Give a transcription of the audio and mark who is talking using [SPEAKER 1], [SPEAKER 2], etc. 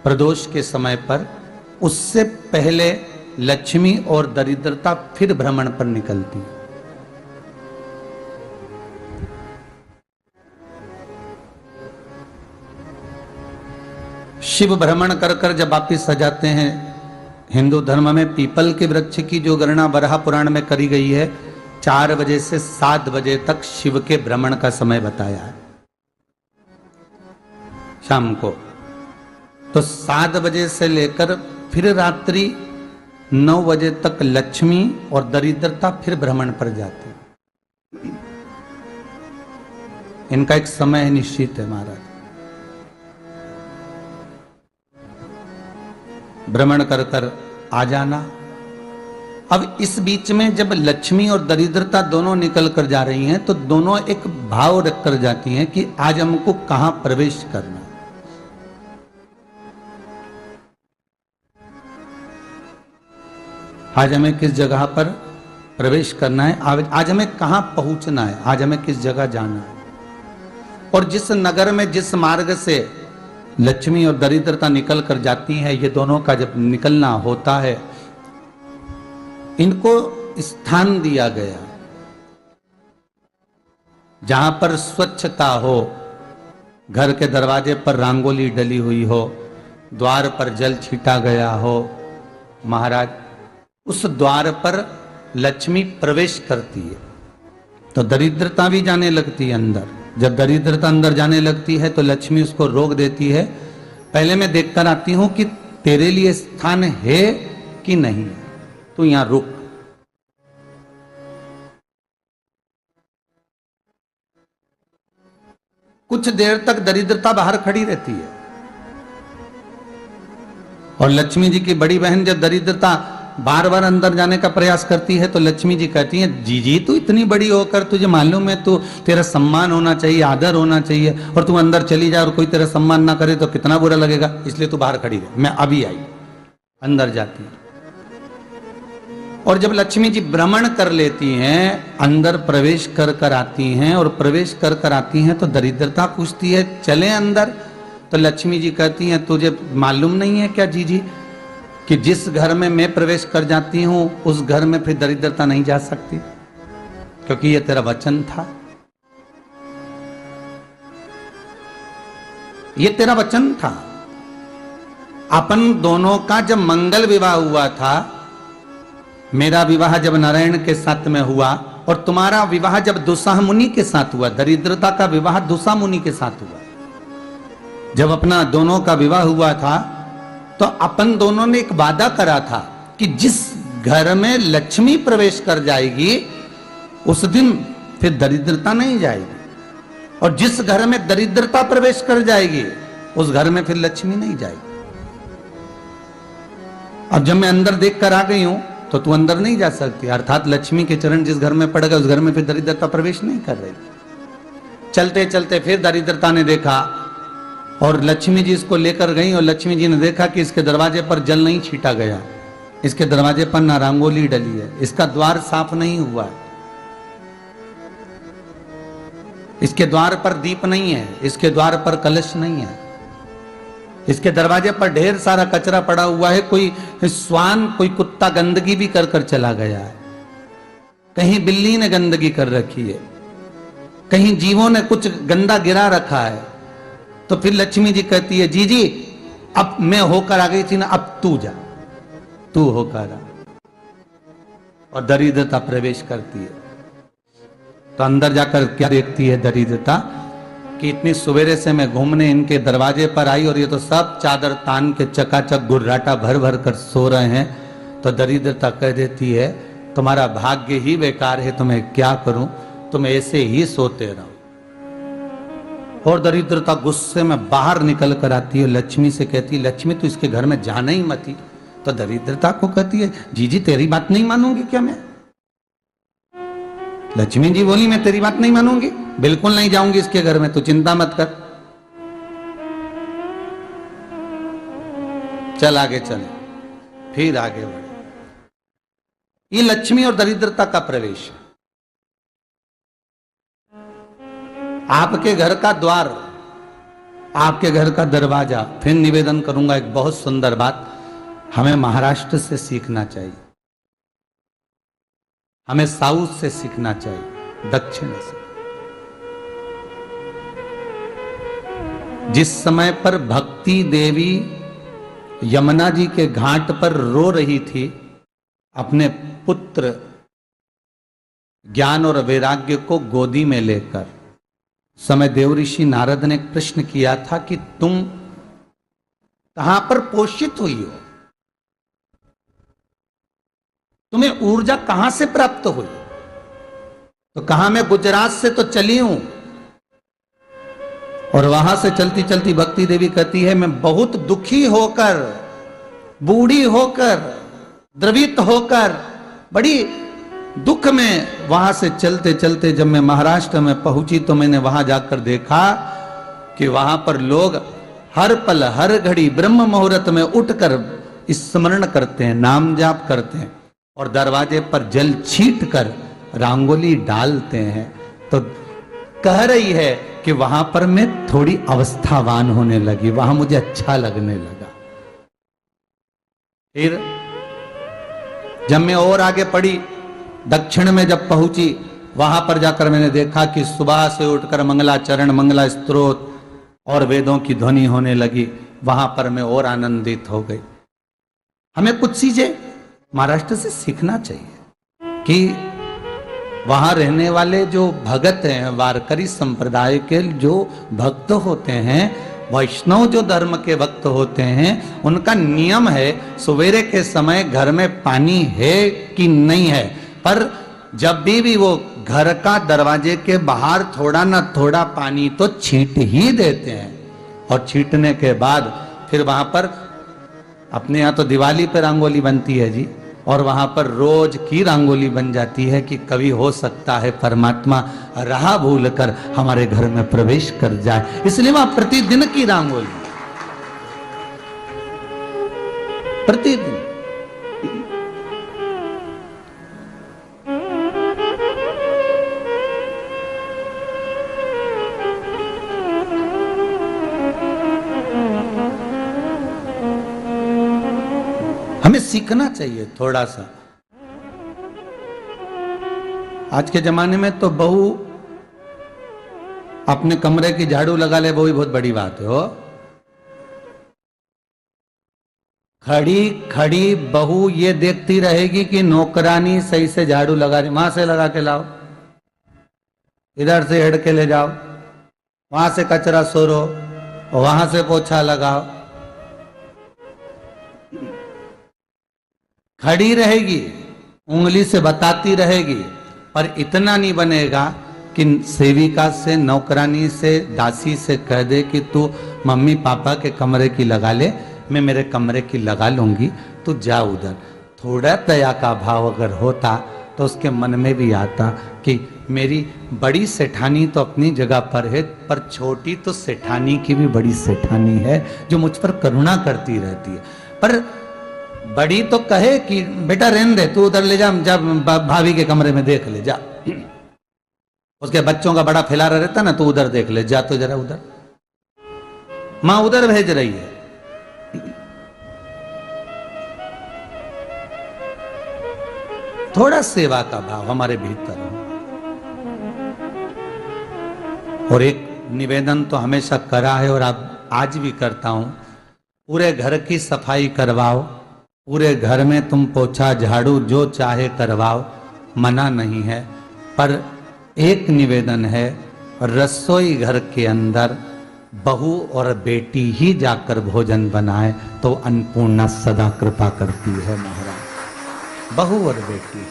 [SPEAKER 1] प्रदोष के समय पर, उससे पहले लक्ष्मी और दरिद्रता फिर भ्रमण पर निकलती है। शिव भ्रमण कर कर जब वापिस आ जाते हैं, हिंदू धर्म में पीपल के वृक्ष की जो गणना वराह पुराण में करी गई है, 4 बजे से 7 बजे तक शिव के भ्रमण का समय बताया है शाम को। तो 7 बजे से लेकर फिर रात्रि 9 बजे तक लक्ष्मी और दरिद्रता फिर भ्रमण पर जाती है। इनका एक समय निश्चित है महाराज। भ्रमण कर कर आ जाना। अब इस बीच में जब लक्ष्मी और दरिद्रता दोनों निकल कर जा रही हैं, तो दोनों एक भाव रख कर जाती हैं कि आज हमको कहां प्रवेश करना। आज हमें किस जगह पर प्रवेश करना है, आज हमें कहां पहुंचना है, आज हमें किस जगह जाना है। और जिस नगर में जिस मार्ग से लक्ष्मी और दरिद्रता निकल कर जाती है, ये दोनों का जब निकलना होता है, इनको स्थान दिया गया जहां पर स्वच्छता हो, घर के दरवाजे पर रंगोली डली हुई हो, द्वार पर जल छीटा गया हो। महाराज, उस द्वार पर लक्ष्मी प्रवेश करती है तो दरिद्रता भी जाने लगती है अंदर। जब दरिद्रता अंदर जाने लगती है तो लक्ष्मी उसको रोक देती है। पहले मैं देखकर आती हूं कि तेरे लिए स्थान है कि नहीं, तू यहां रुक। कुछ देर तक दरिद्रता बाहर खड़ी रहती है और लक्ष्मी जी की बड़ी बहन जब दरिद्रता बार बार अंदर जाने का प्रयास करती है तो लक्ष्मी जी कहती हैं, जी तू इतनी बड़ी होकर तुझे मालूम है, तू तेरा सम्मान होना चाहिए, आदर होना चाहिए, और तू अंदर चली जाए और कोई तेरा सम्मान ना करे तो कितना बुरा लगेगा, इसलिए तू बाहर खड़ी रहे। मैं अभी आई। अंदर जाती है और जब लक्ष्मी जी भ्रमण कर लेती हैं, अंदर प्रवेश कर कर आती हैं और प्रवेश कर कर आती हैं तो दरिद्रता पूछती है चले अंदर। तो लक्ष्मी जी कहती हैं, तुझे मालूम नहीं है क्या जी कि जिस घर में मैं प्रवेश कर जाती हूं उस घर में फिर दरिद्रता नहीं जा सकती, क्योंकि यह तेरा वचन था, यह तेरा वचन था। अपन दोनों का जब मंगल विवाह हुआ था, मेरा विवाह जब नारायण के साथ में हुआ और तुम्हारा विवाह जब दुस्साह मुनि के साथ हुआ, दरिद्रता का विवाह दुस्साह मुनि के साथ हुआ। जब अपना दोनों का विवाह हुआ था तो अपन दोनों ने एक वादा करा था कि जिस घर में लक्ष्मी प्रवेश कर जाएगी उस दिन फिर दरिद्रता नहीं जाएगी, और जिस घर में दरिद्रता प्रवेश कर जाएगी उस घर में फिर लक्ष्मी नहीं जाएगी। अब जब मैं अंदर देख कर आ गई हूं तो तू अंदर नहीं जा सकती, अर्थात लक्ष्मी के चरण जिस घर में पड़ गए उस घर में फिर दरिद्रता प्रवेश नहीं कर रही। चलते चलते फिर दरिद्रता ने देखा और लक्ष्मी जी इसको लेकर गई और लक्ष्मी जी ने देखा कि इसके दरवाजे पर जल नहीं छीटा गया, इसके दरवाजे पर ना रंगोली डली है, इसका द्वार साफ नहीं हुआ है, इसके द्वार पर दीप नहीं है, इसके द्वार पर कलश नहीं है, इसके दरवाजे पर ढेर सारा कचरा पड़ा हुआ है, कोई स्वान कोई कुत्ता गंदगी भी कर कर चला गया है, कहीं बिल्ली ने गंदगी कर रखी है, कहीं जीवों ने कुछ गंदा गिरा रखा है। तो फिर लक्ष्मी जी कहती है, जी अब मैं होकर आ गई थी ना, अब तू जा, तू होकर आ। और दरिद्रता प्रवेश करती है। तो अंदर जाकर क्या देखती है दरिद्रता कि इतनी सवेरे से मैं घूमने इनके दरवाजे पर आई और ये तो सब चादर तान के चकाचक गुर्राटा भर भर कर सो रहे हैं। तो दरिद्रता कह देती है, तुम्हारा भाग्य ही बेकार है, तुम्हें क्या करूं, तुम ऐसे ही सोते रहो। और दरिद्रता गुस्से में बाहर निकल कर आती है, लक्ष्मी से कहती है, लक्ष्मी तू इसके घर में जाना ही मत ही। तो दरिद्रता को कहती है, जी तेरी बात नहीं मानूंगी क्या मैं? लक्ष्मी जी बोली, मैं तेरी बात नहीं मानूंगी, बिल्कुल नहीं जाऊंगी इसके घर में, तू चिंता मत कर, चल आगे चले। फिर आगे बढ़े। ये लक्ष्मी और दरिद्रता का प्रवेश है। आपके घर का द्वार आपके घर का दरवाजा। फिर निवेदन करूंगा एक बहुत सुंदर बात, हमें महाराष्ट्र से सीखना चाहिए, हमें साउथ से सीखना चाहिए, दक्षिण से। जिस समय पर भक्ति देवी यमुना जी के घाट पर रो रही थी अपने पुत्र ज्ञान और वैराग्य को गोदी में लेकर, समय देवऋषि नारद ने एक प्रश्न किया था कि तुम कहां पर पोषित हुई हो, तुम्हें ऊर्जा कहां से प्राप्त हुई? तो कहा मैं गुजरात से तो चली हूं। और वहां से चलती चलती भक्ति देवी कहती है मैं बहुत दुखी होकर, बूढ़ी होकर, द्रवित होकर, बड़ी दुख में वहां से चलते चलते जब मैं महाराष्ट्र में पहुंची तो मैंने वहां जाकर देखा कि वहां पर लोग हर पल हर घड़ी ब्रह्म मुहूर्त में उठकर स्मरण करते हैं, नाम जाप करते हैं और दरवाजे पर जल छीट कर रंगोली डालते हैं। तो कह रही है कि वहां पर मैं थोड़ी अवस्थावान होने लगी, वहां मुझे अच्छा लगने लगा। फिर जब मैं और आगे पढ़ी, दक्षिण में जब पहुंची, वहां पर जाकर मैंने देखा कि सुबह से उठकर मंगलाचरण, मंगला स्तोत्र और वेदों की ध्वनि होने लगी। वहां पर मैं और आनंदित हो गई। हमें कुछ चीजें महाराष्ट्र से सीखना चाहिए कि वहां रहने वाले जो भगत हैं, वारकरी संप्रदाय के जो भक्त होते हैं, वैष्णव जो धर्म के भक्त होते हैं, उनका नियम है सवेरे के समय घर में पानी है कि नहीं है, पर जब भी वो घर का दरवाजे के बाहर थोड़ा ना थोड़ा पानी तो छींट ही देते हैं। और छींटने के बाद फिर वहां पर अपने यहाँ तो दिवाली पर रंगोली बनती है जी, और वहां पर रोज की रंगोली बन जाती है कि कभी हो सकता है परमात्मा राह भूल कर हमारे घर में प्रवेश कर जाए, इसलिए वहां प्रतिदिन की रंगोली, प्रतिदिन। हमें सीखना चाहिए थोड़ा सा। आज के जमाने में तो बहू अपने कमरे की झाड़ू लगा ले, वो भी बहुत बड़ी बात है। हो खड़ी खड़ी बहू ये देखती रहेगी कि नौकरानी सही से झाड़ू लगा रही, वहां से लगा के लाओ, इधर से हेड के ले जाओ, वहां से कचरा सोरो, वहां से पोछा लगाओ। खड़ी रहेगी, उंगली से बताती रहेगी, पर इतना नहीं बनेगा कि सेविका से, नौकरानी से, दासी से कह दे कि तू मम्मी पापा के कमरे की लगा ले, मैं मेरे कमरे की लगा लूंगी, तू जा उधर। थोड़ा दया का भाव अगर होता तो उसके मन में भी आता कि मेरी बड़ी सेठानी तो अपनी जगह पर है, पर छोटी तो सेठानी की भी बड़ी सेठानी है जो मुझ पर करुणा करती रहती है। पर बड़ी तो कहे कि बेटा रहने दे, तू उधर ले जा, जब भाभी के कमरे में देख ले जा, उसके बच्चों का बड़ा फैलारा रहता ना, तो उधर देख ले जा, तो जरा उधर मां उधर भेज रही है। थोड़ा सेवा का भाव हमारे भीतर हो। और एक निवेदन तो हमेशा करा है और अब आज भी करता हूं, पूरे घर की सफाई करवाओ, पूरे घर में तुम पोछा झाड़ू जो चाहे करवाओ, मना नहीं है। पर एक निवेदन है, रसोई घर के अंदर बहू और बेटी ही जाकर भोजन बनाए तो अन्नपूर्णा सदा कृपा करती है महाराज। बहू और बेटी ही।